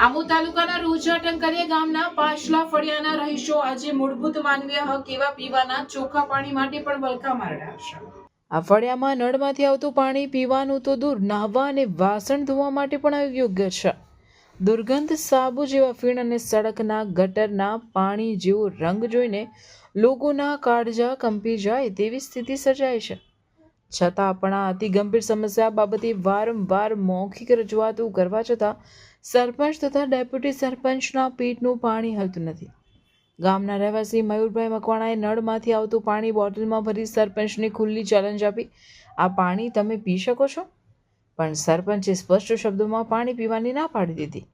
આબુ તાલુકાના રોજા ટંકારિયા ગામના પાછલા ફળિયાના રહીશો આજે મૂળભૂત માનવીય હક એવા પીવાના ચોખ્ખા પાણી માટે પણ વલખા મારી રહ્યા છે। આ ફળિયામાં નળમાંથી આવતું પાણી પીવાનું તો દૂર, નહાવા અને વાસણ ધોવા માટે પણ અયોગ્ય છે। દુર્ગંધ, સાબુ જેવા ફીણ અને સડકના ગટરના પાણી જેવો રંગ જોઈને લોકોના કાળજા કંપી જાય તેવી સ્થિતિ સર્જાય છે। છતાં પણ આ અતિ ગંભીર સમસ્યા બાબતે વારંવાર મૌખિક રજૂઆતો કરવા છતાં સરપંચ તથા ડેપ્યુટી સરપંચના પેટનું પાણી હલતું નથી। ગામના રહેવાસી મયુરભાઈ મકવાણાએ નળમાંથી આવતું પાણી બોટલમાં ભરી સરપંચને ખુલ્લી ચેલેન્જ આપી, આ પાણી તમે પી શકો છો? પણ સરપંચે સ્પષ્ટ શબ્દોમાં પાણી પીવાની ના પાડી દીધી।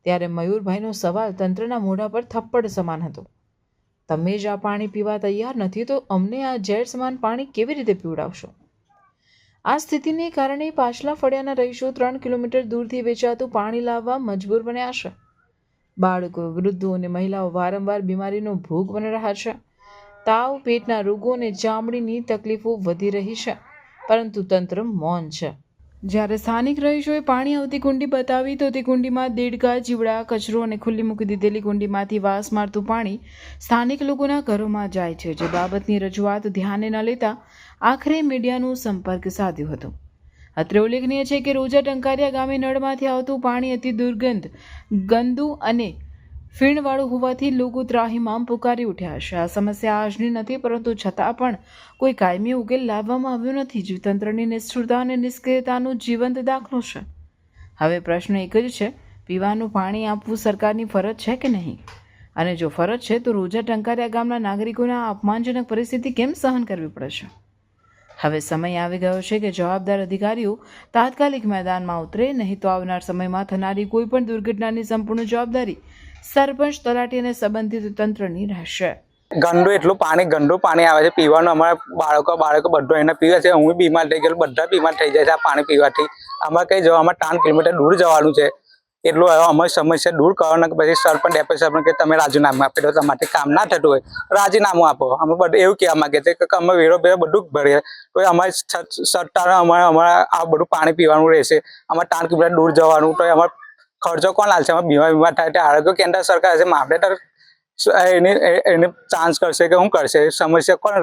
ત્યારે મયુરભાઈનો સવાલ તંત્રના મોઢા પર થપ્પડ સમાન હતો, તમે જ આ પાણી પીવા તૈયાર નથી તો અમને આ ઝેર સમાન પાણી કેવી રીતે પીવડાવશો? આ સ્થિતિને કારણે પાછલા ફળિયાના રહીશો 3 કિલોમીટર દૂરથી વેચાતું પાણી લાવવા મજબૂર બન્યા છે। બાળકો, વૃદ્ધો અને મહિલાઓ વારંવાર બીમારીનો ભોગ બની રહ્યા છે। તાવ, પેટના રોગો અને ચામડીની તકલીફો વધી રહી છે, પરંતુ તંત્ર મૌન છે। જ્યારે સ્થાનિક રહીશોએ પાણી આવતી કુંડી બતાવી તો તે કુંડીમાં દેડકા, જીવડા, કચરો અને ખુલ્લી મૂકી દીધેલી કુંડીમાંથી વાસ મારતું પાણી સ્થાનિક લોકોના ઘરોમાં જાય છે। જે બાબતની રજૂઆત ધ્યાને ન લેતા આખરે મીડિયાનો સંપર્ક સાધ્યો હતો। અત્રે ઉલ્લેખનીય છે કે રોજા ટંકારિયા ગામે નળમાંથી આવતું પાણી અતિ દુર્ગંધ, ગંદુ અને ફીણવાળું હોવાથી લોકો ત્રાહિમામ પુકારી ઉઠ્યા છે। આ સમસ્યા આજની નથી, પરંતુ છતાં પણ કોઈ કાયમી ઉકેલ લાવવામાં આવ્યો નથી, જે તંત્રની નિષ્ઠુરતા અને નિષ્ક્રિયતાનો જીવંત દાખલો છે। હવે પ્રશ્ન એક જ છે, પીવાનું પાણી આપવું સરકારની ફરજ છે કે નહીં? અને જો ફરજ છે તો રોજા ટંકારિયા ગામના નાગરિકોને આ અપમાનજનક પરિસ્થિતિ કેમ સહન કરવી પડે છે? હવે સમય આવી ગયો છે કે જવાબદાર અધિકારીઓ તાત્કાલિક મેદાનમાં ઉતરે, નહીં તો આવનાર સમયમાં થનારી કોઈ પણ દુર્ઘટનાની સંપૂર્ણ જવાબદારી સરપંચ, તલાટી અને સંબંધિત તંત્રની રહેશે। ગંદુ પાણી આવે છે પીવાનું। અમારા બાળકો બધો એને પીવે છે। હું બીમાર થઈ ગયેલો, બધા બીમાર થઈ જાય છે આ પાણી પીવાથી। અમારે કઈ જવામાં 3 કિલોમીટર દૂર જવાનું છે, એટલું અમારી સમસ્યા દૂર કરવાના। પછી સરપંચ, ડેપ્યુટી સરપંચ કે તમે રાજીનામું આપી દો, તમારાથી કામ ના થતું હોય રાજીનામું આપો। અમે બધું એવું કહેવા માંગે છે કે અમે વેરો બેરો બધું ભરીએ તો અમારી સત્તા અમારે આ બધું પાણી પીવાનું રહેશે। અમારે 3 કિલોમીટર દૂર જવાનું તો અમારે ખર્ચો કોણ હાલશે? અમે બીમાર થાય તો આરોગ્ય કેન્દ્ર સરકાર છે, મામલેદાર એને ચાન્સ કરશે કે શું કરશે? સમસ્યા કોણ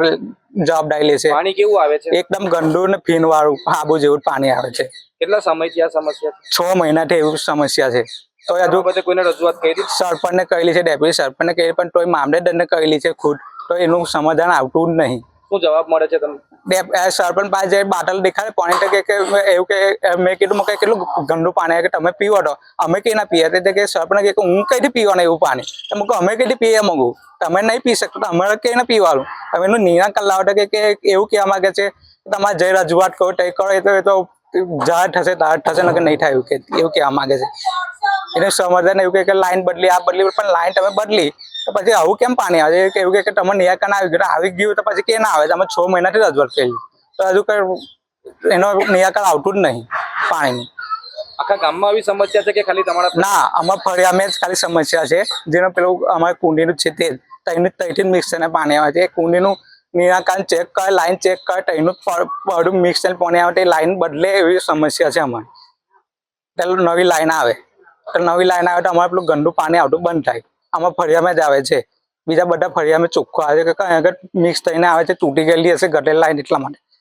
જવાબદારી લેશે? પાણી કેવું આવે છે? એકદમ ગંદુ ને ફીણ વાળું હાબુ જેવું પાણી આવે છે। કેટલા સમયથી આ સમસ્યા છે? 6 મહિનાથી એવું સમસ્યા છે। તો હજુ કોઈને રજૂઆત કરી? સરપંચને કહેલી છે, ડેપ્યુટી સરપંચને કહેલી, પણ તોય મામલેદારને કહેલી છે ખુદ, તો એનું સમાધાન આવતું જ નહીં। શું જવાબ મળે છે તમને? સરપંચ પાસે જઈ બાટલ દેખાડે પાણી તો કે એવું કે મેં કીધું કે કેટલું ગંદુ પાણી કે તમે પીવો તો અમે કઈ ના પીએ? કે સરપંચ કે હું કઈથી પીવાનું એવું પાણી? તમે કહો અમે કઈથી પીએ? મગું તમે નહીં પી શકતો, અમારે કઈ ના પીવાનું? તમે એનું નિરાકરણ લાવો કે એવું કહેવા માંગે છે તમારે જઈ રજૂઆત કરો, તે કરો, એ તો જાહેર થશે ને નહીં થાય એવું કહેવા માંગે છે। એને સમાધાન એવું કે લાઈન બદલી, આ બદલી, પણ લાઈન તમે બદલી તો પછી આવું કેમ પાણી આવે? એવું કે તમે નિરાકરણ આવી ગયું તો પછી કે ના આવે? તમે 6 મહિનાથી રજૂઆત કરી તો હજુ કઈ એનો નિરાકરણ આવતું જ નહીં પાણીનું। આખા ગામમાં આવી સમસ્યા છે કે ખાલી તમારા? ના, અમારા ફળિયામાં જ ખાલી સમસ્યા છે, જેનો પેલું અમારે કુંડીનું છે તે ત્યાંથી મિક્સ થઈને પાણી આવે છે। એ કુંડીનું નિરાકરણ ચેક કરે, લાઈન ચેક કરે, ત્યાંનું બધું મિક્સ થઈને પાણી આવે, લાઈન બદલે એવી સમસ્યા છે અમારે। પેલું નવી લાઈન આવે તો અમારે પેલું ગંદુ પાણી આવતું બંધ થાય। અમારા ફળિયામાં જ આવે છે, બીજા બધા ફળિયામાં ચોખ્ખું આવે છે કે આગળ મિક્સ થઈને આવે છે, તૂટી ગયેલી હશે ગટર લાઈન, એટલા માટે